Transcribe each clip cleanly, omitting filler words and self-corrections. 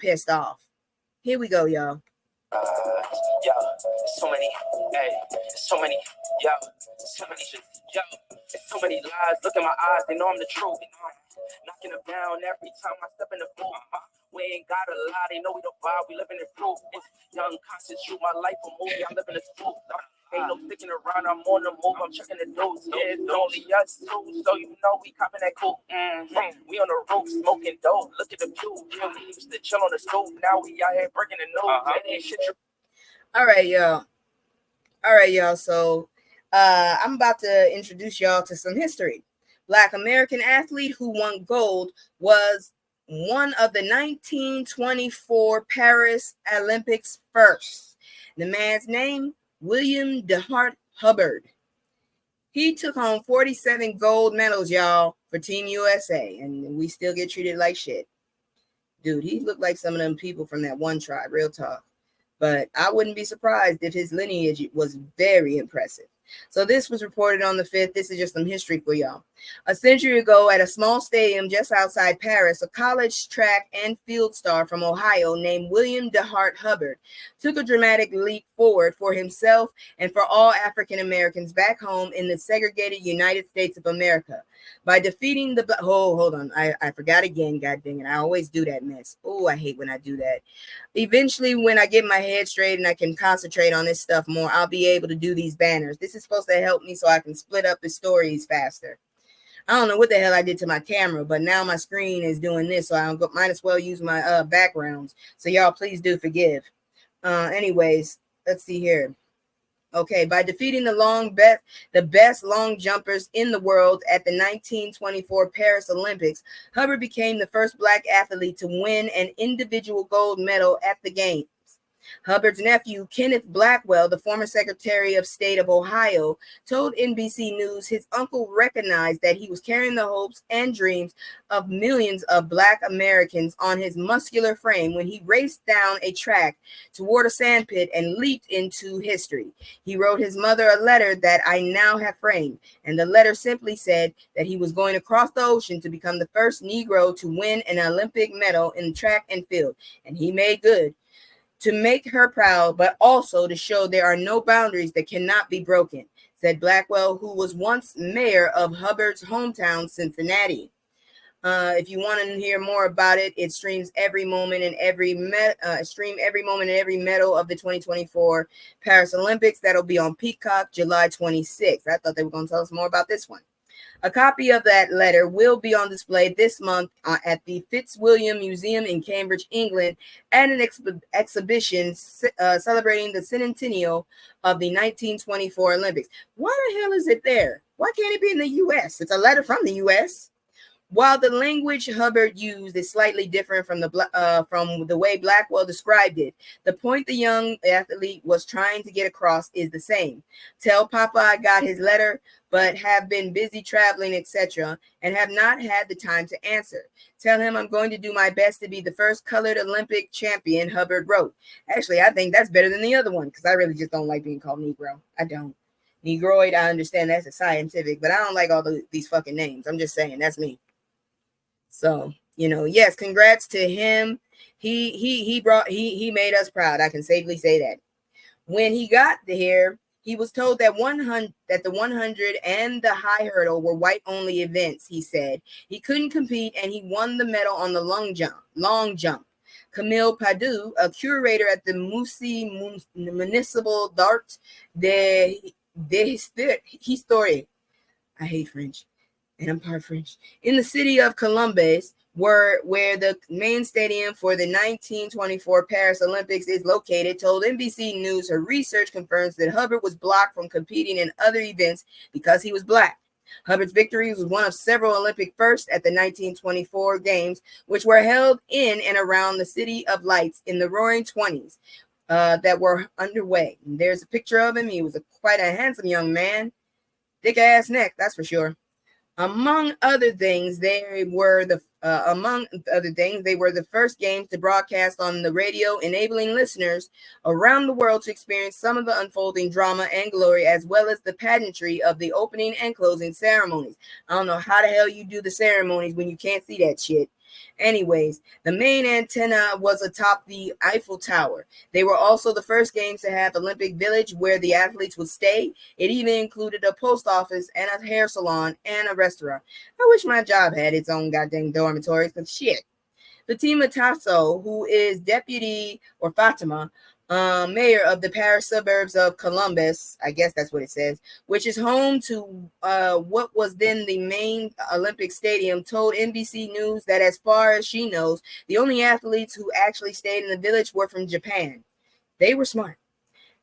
pissed off. Here we go, y'all. Yo, so many, hey, so many, yo, so many, yo, so many lies. Look in my eyes, they know I'm the truth. Knocking them down every time I step in the booth. We ain't got a lie, they know we the vibe, we living the proof. It's young, constant, shoot my life a movie, I'm living the truth. Ain't no sticking around, I'm on the move, I'm checking the news. Yeah, it's only us two, so you know we copping that cool. We on the roof, smoking dope, look at the view. Yeah, we used to chill on the stove, now we out here breaking the news. Ain't shit. All right, y'all. All right, y'all. So I'm about to introduce y'all to some history. Black American athlete who won gold was one of the 1924 Paris Olympics first. The man's name, William DeHart Hubbard. He took home 47 gold medals, y'all, for Team USA, and we still get treated like shit. Dude, he looked like some of them people from that one tribe, real talk. But I wouldn't be surprised if his lineage was very impressive. So this was reported on the 5th. This is just some history for y'all. A century ago, at a small stadium just outside Paris, a college track and field star from Ohio named William DeHart Hubbard took a dramatic leap forward for himself and for all African Americans back home in the segregated United States of America by defeating the hold on, I forgot again, god dang it, I always do that mess. Oh, I hate when I do that. Eventually, when I get my head straight and I can concentrate on this stuff more, I'll be able to do these banners. This is supposed to help me so I can split up the stories faster. I don't know what the hell I did to my camera, but now my screen is doing this, so I might as well use my backgrounds. So y'all please do forgive. Anyways, let's see here. Okay, by defeating the best long jumpers in the world at the 1924 Paris Olympics, Hubbard became the first Black athlete to win an individual gold medal at the Games. Hubbard's nephew, Kenneth Blackwell, the former Secretary of State of Ohio, told NBC News his uncle recognized that he was carrying the hopes and dreams of millions of Black Americans on his muscular frame when he raced down a track toward a sandpit and leaped into history. He wrote his mother a letter that I now have framed, and the letter simply said that he was going to cross the ocean to become the first Negro to win an Olympic medal in track and field, and he made good. To make her proud, but also to show there are no boundaries that cannot be broken, said Blackwell, who was once mayor of Hubbard's hometown, Cincinnati. If you want to hear more about it, it streams every moment and every medal of the 2024 Paris Olympics. That'll be on Peacock, July 26th. I thought they were going to tell us more about this one. A copy of that letter will be on display this month at the Fitzwilliam Museum in Cambridge, England, at an exhibition celebrating the centennial of the 1924 Olympics. Why the hell is it there? Why can't it be in the U.S.? It's a letter from the U.S. While the language Hubbard used is slightly different from the way Blackwell described it, the point the young athlete was trying to get across is the same. Tell Papa I got his letter, but have been busy traveling, etc., and have not had the time to answer. Tell him I'm going to do my best to be the first colored Olympic champion, Hubbard wrote. Actually, I think that's better than the other one because I really just don't like being called Negro. I don't. Negroid, I understand that's a scientific, but I don't like all these fucking names. I'm just saying, that's me. So, yes, congrats to him. He made us proud. I can safely say that. When he got there, he was told that the 100 and the high hurdle were white-only events, he said. He couldn't compete, and he won the medal on the long jump. Camille Padu, a curator at the Musée Municipal d'Art de Histoire. I hate French. And I'm part French, in the city of Columbus, where the main stadium for the 1924 Paris Olympics is located, told NBC News her research confirms that Hubbard was blocked from competing in other events because he was Black. Hubbard's victory was one of several Olympic firsts at the 1924 Games, which were held in and around the City of Lights in the Roaring 20s that were underway. And there's a picture of him. He was quite a handsome young man. Thick ass neck, that's for sure. Among other things, they were the first games to broadcast on the radio, enabling listeners around the world to experience some of the unfolding drama and glory, as well as the pageantry of the opening and closing ceremonies. I don't know how the hell you do the ceremonies when you can't see that shit. Anyways, the main antenna was atop the Eiffel Tower. They were also the first games to have Olympic Village where the athletes would stay. It even included a post office and a hair salon and a restaurant. I wish my job had its own goddamn dormitories, because shit. Fatima Tasso, who is Fatima, mayor of the Paris suburbs of Columbus, I guess that's what it says, which is home to what was then the main Olympic stadium, told NBC News that as far as she knows, the only athletes who actually stayed in the village were from Japan. They were smart.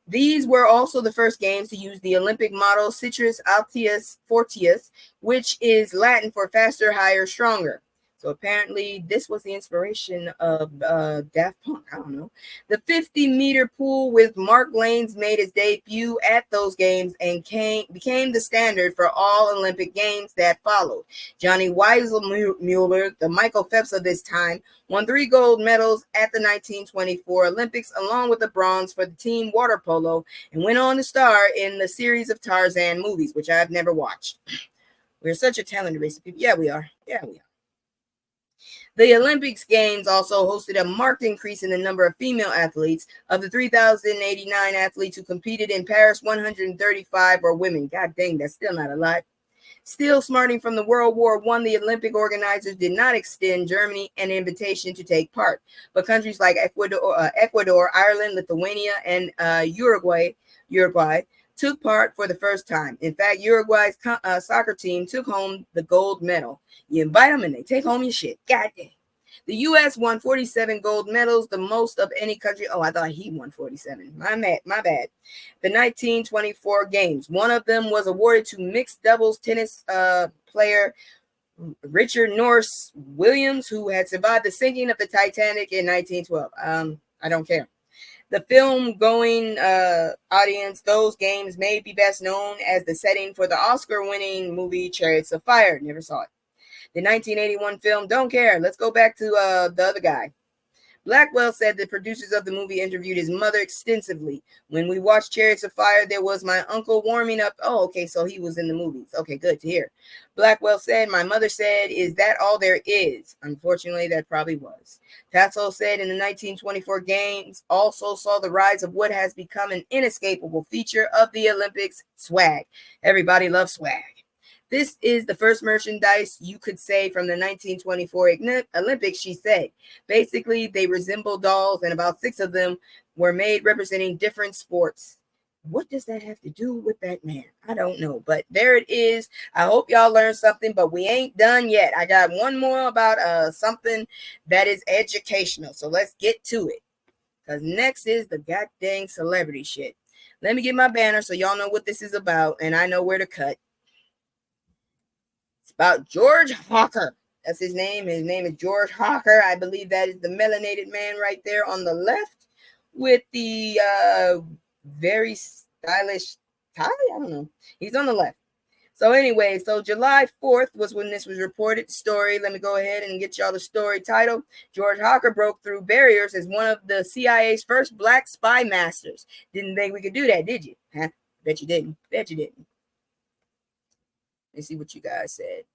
These were also the first games to use the Olympic motto Ceteris Altius Fortius, which is Latin for faster, higher, stronger. So apparently this was the inspiration of Daft Punk. I don't know. The 50-meter pool with Mark Lanes made his debut at those games and became the standard for all Olympic games that followed. Johnny Weissmuller, the Michael Phelps of this time, won 3 gold medals at the 1924 Olympics, along with the bronze for the team water polo, and went on to star in the series of Tarzan movies, which I've never watched. We're such a talented race of people. Yeah, we are. Yeah, we are. The Olympics Games also hosted a marked increase in the number of female athletes. Of the 3,089 athletes who competed in Paris, 135 were women. God dang, that's still not a lot. Still smarting from the World War I, the Olympic organizers did not extend Germany an invitation to take part, but countries like Ecuador, Ireland, Lithuania, and Uruguay took part for the first time. In fact, Uruguay's soccer team took home the gold medal. You invite them and they take home your shit. God damn. The U.S. won 47 gold medals, the most of any country. Oh, I thought he won 47. My bad. The 1924 games. One of them was awarded to mixed doubles tennis player Richard Norris Williams, who had survived the sinking of the Titanic in 1912. I don't care. The film-going audience, those games may be best known as the setting for the Oscar-winning movie Chariots of Fire. Never saw it. The 1981 film, don't care. Let's go back to the other guy. Blackwell said the producers of the movie interviewed his mother extensively. When we watched Chariots of Fire, there was my uncle warming up. Oh, okay, so he was in the movies. Okay, good to hear. Blackwell said, my mother said, is that all there is? Unfortunately, that probably was. Tasso said in the 1924 games also saw the rise of what has become an inescapable feature of the Olympics, swag. Everybody loves swag. This is the first merchandise you could say from the 1924 Olympics, she said. Basically, they resemble dolls, and about 6 of them were made representing different sports. What does that have to do with that man? I don't know, but there it is. I hope y'all learned something, but we ain't done yet. I got one more about something that is educational, so let's get to it, because next is the goddamn celebrity shit. Let me get my banner so y'all know what this is about, and I know where to cut. About George Hawker. That's his name. His name is George Hawker. I believe that is the melanated man right there on the left with the very stylish tie. I don't know. He's on the left. So anyway, so July 4th was when this was reported. Story. Let me go ahead and get y'all the story title. George Hawker broke through barriers as one of the CIA's first black spy masters. Didn't think we could do that, did you? Huh? Bet you didn't. Bet you didn't. Let's see what you guys said.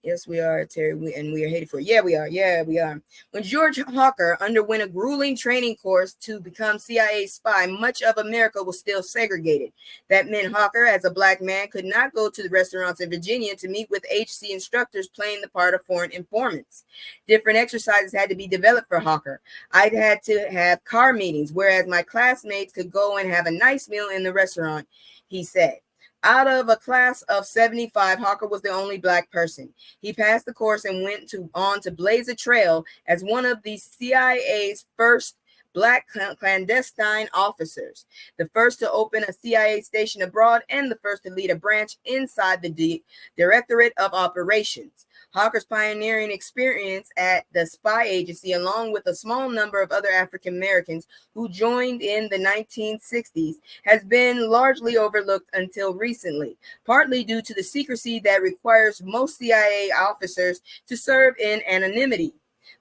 Yes, we are, Terry, and we are hated for it. Yeah, we are. Yeah, we are. When George Hawker underwent a grueling training course to become CIA spy, much of America was still segregated. That meant Hawker, as a black man, could not go to the restaurants in Virginia to meet with HC instructors playing the part of foreign informants. Different exercises had to be developed for Hawker. I'd had to have car meetings, whereas my classmates could go and have a nice meal in the restaurant, he said. Out of a class of 75, Hawker was the only black person. He passed the course and went on to blaze a trail as one of the CIA's first black clandestine officers, the first to open a CIA station abroad and the first to lead a branch inside the Directorate of Operations. Hawker's pioneering experience at the spy agency, along with a small number of other African Americans who joined in the 1960s, has been largely overlooked until recently, partly due to the secrecy that requires most CIA officers to serve in anonymity.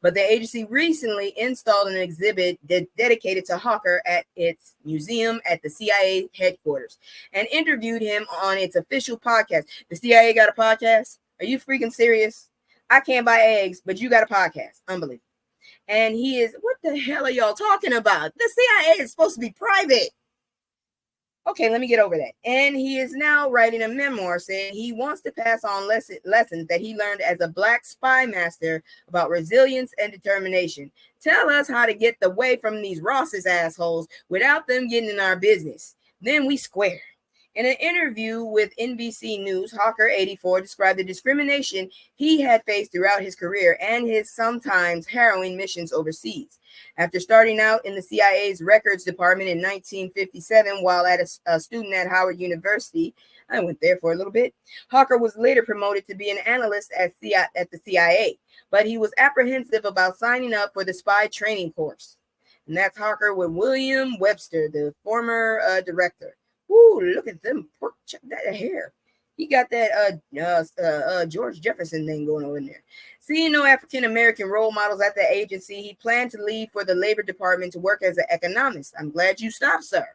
But the agency recently installed an exhibit dedicated to Hawker at its museum at the CIA headquarters and interviewed him on its official podcast. The CIA got a podcast? Are you freaking serious? I can't buy eggs, but you got a podcast. Unbelievable. And he is, what the hell are y'all talking about? The CIA is supposed to be private. Okay, let me get over that. And he is now writing a memoir saying he wants to pass on lessons that he learned as a black spy master about resilience and determination. Tell us how to get away from these Ross's assholes without them getting in our business. Then we square. In an interview with NBC News, Hawker 84 described the discrimination he had faced throughout his career and his sometimes harrowing missions overseas. After starting out in the CIA's records department in 1957 while a student at Howard University, I went there for a little bit, Hawker was later promoted to be an analyst at the CIA, but he was apprehensive about signing up for the spy training course. And that's Hawker with William Webster, the former director. Ooh, look at them. Check that hair. He got that George Jefferson thing going on in there. Seeing no African American role models at the agency, he planned to leave for the Labor Department to work as an economist. I'm glad you stopped, sir.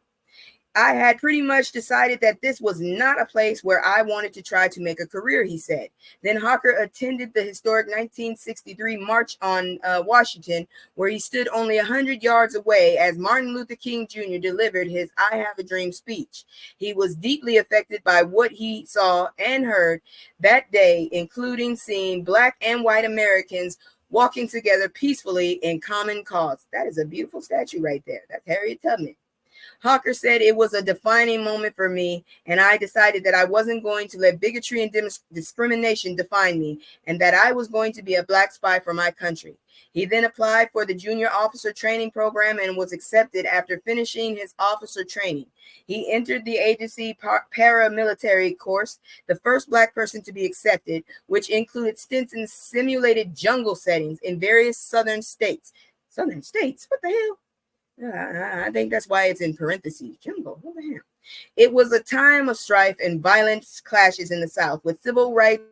I had pretty much decided that this was not a place where I wanted to try to make a career, he said. Then Hawker attended the historic 1963 March on Washington, where he stood only 100 yards away as Martin Luther King Jr. delivered his I Have a Dream speech. He was deeply affected by what he saw and heard that day, including seeing Black and white Americans walking together peacefully in common cause. That is a beautiful statue right there. That's Harriet Tubman. Hawker said it was a defining moment for me, and I decided that I wasn't going to let bigotry and discrimination define me, and that I was going to be a black spy for my country. He then applied for the junior officer training program and was accepted after finishing his officer training. He entered the agency paramilitary course, the first black person to be accepted, which included stints in simulated jungle settings in various southern states. Southern states? What the hell? I think that's why it's in parentheses. Jungle. What the hell? It was a time of strife and violent clashes in the South with civil rights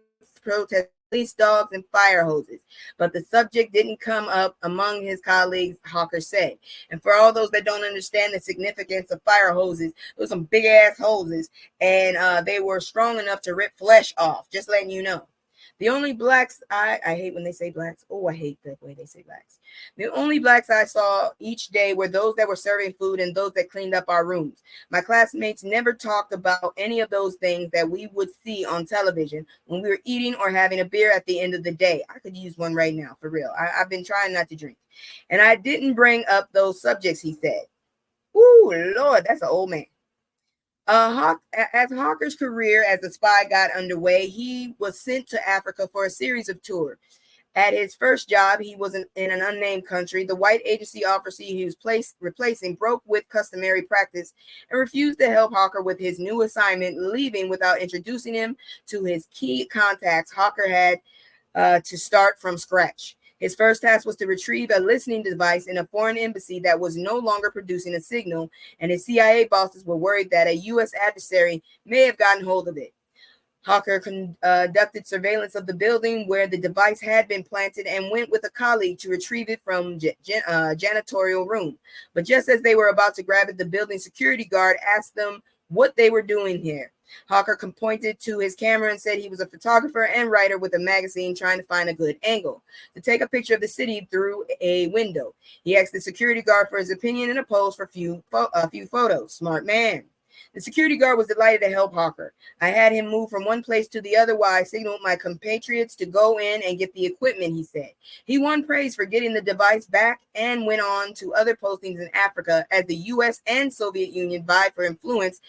protests, police dogs, and fire hoses. But the subject didn't come up among his colleagues, Hawker said. And for all those that don't understand the significance of fire hoses, those some big ass hoses, and they were strong enough to rip flesh off. Just letting you know. The only blacks I hate when they say blacks. Oh, I hate the way they say blacks. The only blacks I saw each day were those that were serving food and those that cleaned up our rooms. My classmates never talked about any of those things that we would see on television when we were eating or having a beer at the end of the day. I could use one right now, for real. I've been trying not to drink. And I didn't bring up those subjects, he said. Ooh, Lord, that's an old man. As Hawker's career as a spy got underway, he was sent to Africa for a series of tours. At his first job, he was in an unnamed country. The white agency officer he was replacing broke with customary practice and refused to help Hawker with his new assignment, leaving without introducing him to his key contacts. Hawker had to start from scratch. His first task was to retrieve a listening device in a foreign embassy that was no longer producing a signal, and his CIA bosses were worried that a U.S. adversary may have gotten hold of it. Hawker conducted surveillance of the building where the device had been planted and went with a colleague to retrieve it from janitorial room. But just as they were about to grab it, the building security guard asked them what they were doing here. Hawker pointed to his camera and said he was a photographer and writer with a magazine trying to find a good angle to take a picture of the city through a window. He asked the security guard for his opinion and opposed for a few photos. Smart man. The security guard was delighted to help Hawker. I had him move from one place to the other while I signaled my compatriots to go in and get the equipment, he said. He won praise for getting the device back and went on to other postings in Africa as the U.S. and Soviet Union vied for influence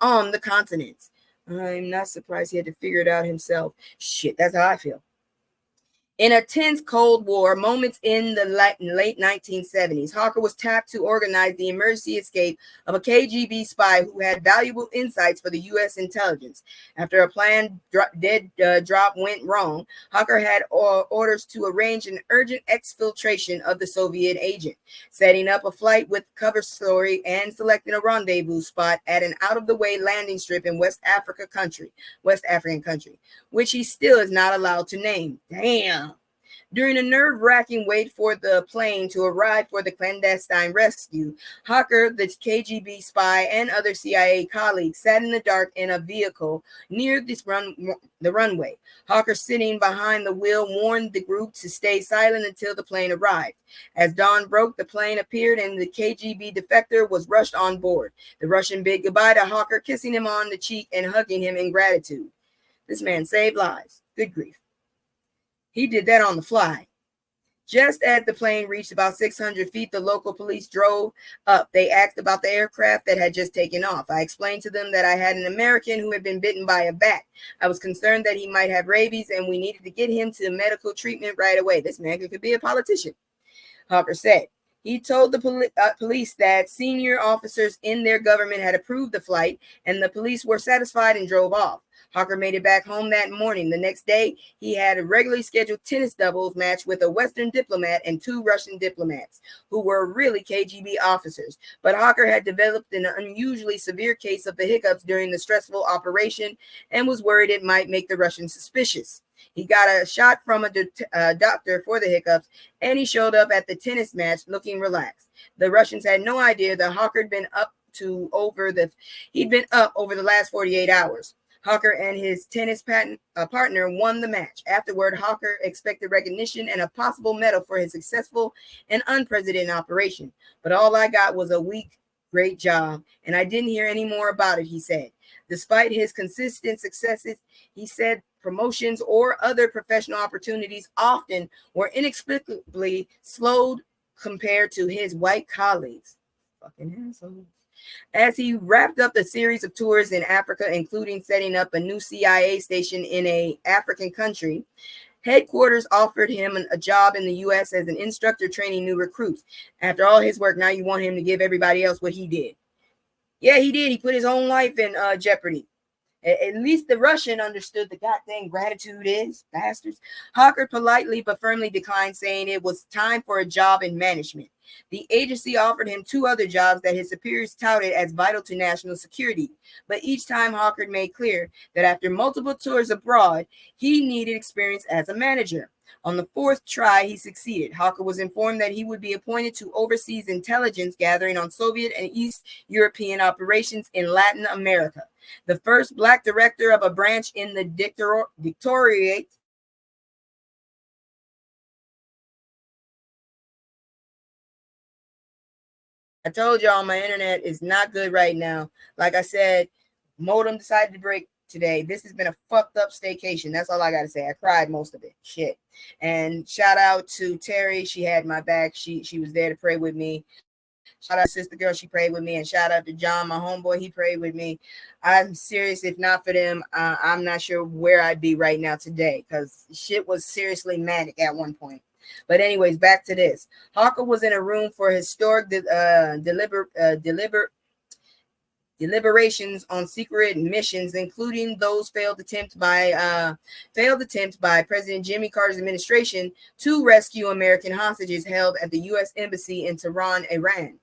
on the continents. I'm not surprised he had to figure it out himself. Shit, that's how I feel. In a tense Cold War, moments in the late 1970s, Hawker was tapped to organize the emergency escape of a KGB spy who had valuable insights for the U.S. intelligence. After a planned drop went wrong, Hawker had orders to arrange an urgent exfiltration of the Soviet agent, setting up a flight with cover story and selecting a rendezvous spot at an out-of-the-way landing strip in West African country, which he still is not allowed to name. Damn. During a nerve-wracking wait for the plane to arrive for the clandestine rescue, Hawker, the KGB spy, and other CIA colleagues sat in the dark in a vehicle near the runway. Hawker, sitting behind the wheel, warned the group to stay silent until the plane arrived. As dawn broke, the plane appeared and the KGB defector was rushed on board. The Russian bid goodbye to Hawker, kissing him on the cheek and hugging him in gratitude. This man saved lives. Good grief. He did that on the fly. Just as the plane reached about 600 feet, the local police drove up. They asked about the aircraft that had just taken off. I explained to them that I had an American who had been bitten by a bat. I was concerned that he might have rabies and we needed to get him to medical treatment right away. This man could be a politician, Hawker said. He told the police that senior officers in their government had approved the flight and the police were satisfied and drove off. Hawker made it back home that morning. The next day, he had a regularly scheduled tennis doubles match with a Western diplomat and 2 Russian diplomats, who were really KGB officers. But Hawker had developed an unusually severe case of the hiccups during the stressful operation and was worried it might make the Russians suspicious. He got a shot from a doctor for the hiccups, and he showed up at the tennis match looking relaxed. The Russians had no idea that Hawker had been up over the last 48 hours. Hawker and his tennis partner won the match. Afterward, Hawker expected recognition and a possible medal for his successful and unprecedented operation. But all I got was a weak, great job, and I didn't hear any more about it, he said. Despite his consistent successes, he said promotions or other professional opportunities often were inexplicably slowed compared to his white colleagues. Fucking assholes. As he wrapped up the series of tours in Africa, including setting up a new CIA station in an African country, headquarters offered him a job in the U.S. as an instructor training new recruits. After all his work, now you want him to give everybody else what he did. Yeah, he did. He put his own life in jeopardy. At least the Russian understood the goddamn gratitude is, bastards. Hawker politely but firmly declined, saying it was time for a job in management. The agency offered him 2 other jobs that his superiors touted as vital to national security. But each time Hawker made clear that after multiple tours abroad, he needed experience as a manager. On the 4th try, he succeeded. Hawker was informed that he would be appointed to overseas intelligence gathering on Soviet and East European operations in Latin America. The first Black director of a branch in the dictatorate. I told y'all my internet is not good right now. Like I said, modem decided to break today. This has been a fucked up staycation. That's all I got to say. I cried most of it. Shit. And shout out to Terry. She had my back. She was there to pray with me. Shout out to Sister Girl. She prayed with me. And shout out to John, my homeboy. He prayed with me. I'm serious. If not for them, I'm not sure where I'd be right now today, because shit was seriously manic at one point. But anyways, back to this. Hawker was in a room for historic deliberations on secret missions, including those failed attempts by President Jimmy Carter's administration to rescue American hostages held at the U.S. Embassy in Tehran, Iran.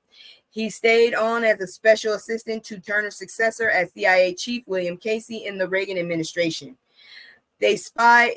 He stayed on as a special assistant to Turner's successor as CIA Chief William Casey in the Reagan administration. The spy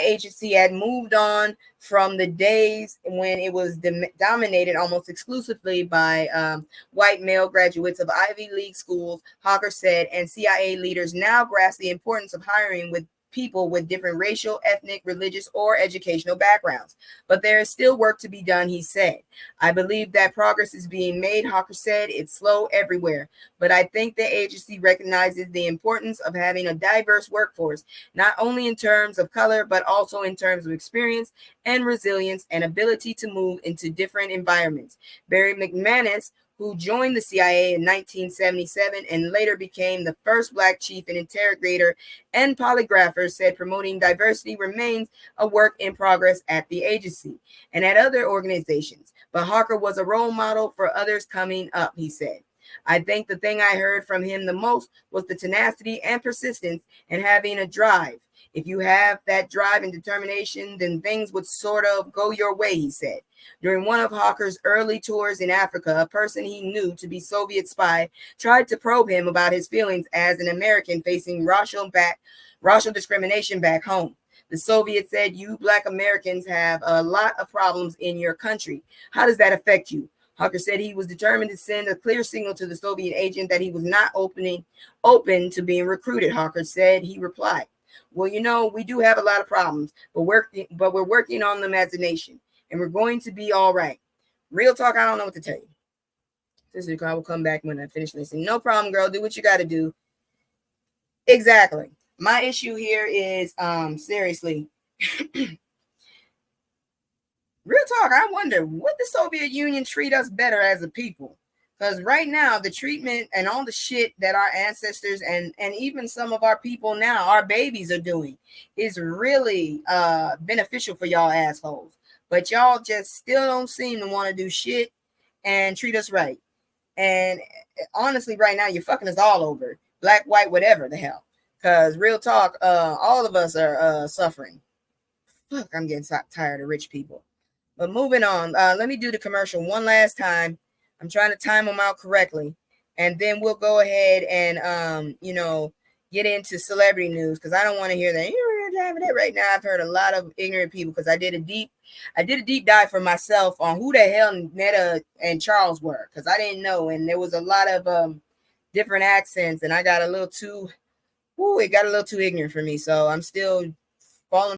agency had moved on from the days when it was dominated almost exclusively by white male graduates of Ivy League schools, Hawker said, and CIA leaders now grasp the importance of hiring with people with different racial, ethnic, religious, or educational backgrounds. But there is still work to be done, he said. I believe that progress is being made, Hawker said. It's slow everywhere. But I think the agency recognizes the importance of having a diverse workforce, not only in terms of color, but also in terms of experience and resilience and ability to move into different environments. Barry McManus, who joined the CIA in 1977 and later became the first Black chief and interrogator and polygrapher, said promoting diversity remains a work in progress at the agency and at other organizations. But Hawker was a role model for others coming up, he said. I think the thing I heard from him the most was the tenacity and persistence and having a drive. If you have that drive and determination, then things would sort of go your way, he said. During one of Hawker's early tours in Africa, a person he knew to be Soviet spy tried to probe him about his feelings as an American facing racial discrimination back home. The Soviet said, you Black Americans have a lot of problems in your country. How does that affect you? Hawker said he was determined to send a clear signal to the Soviet agent that he was not open to being recruited. Hawker said, he replied, well, you know, we do have a lot of problems, but we're working on them as a nation, and we're going to be all right. Real talk, I don't know what to tell you. Sister Nicole, I will come back when I finish listening. No problem, girl. Do what you got to do. Exactly. My issue here is, seriously, real talk, I wonder, would the Soviet Union treat us better as a people? Because right now, the treatment and all the shit that our ancestors and even some of our people now, our babies are doing, is really beneficial for y'all assholes. But y'all just still don't seem to want to do shit and treat us right. And honestly, right now, you're fucking us all over. Black, white, whatever the hell. Because real talk, all of us are suffering. Fuck, I'm getting tired of rich people. But moving on, let me do the commercial one last time. I'm trying to time them out correctly. And then we'll go ahead and, get into celebrity news, because I don't want to hear that. Right now, I've heard a lot of ignorant people, because I did a deep dive for myself on who the hell Netta and Charles were, because I didn't know. And there was a lot of different accents, and I got a little too, it got a little too ignorant for me. So I'm still falling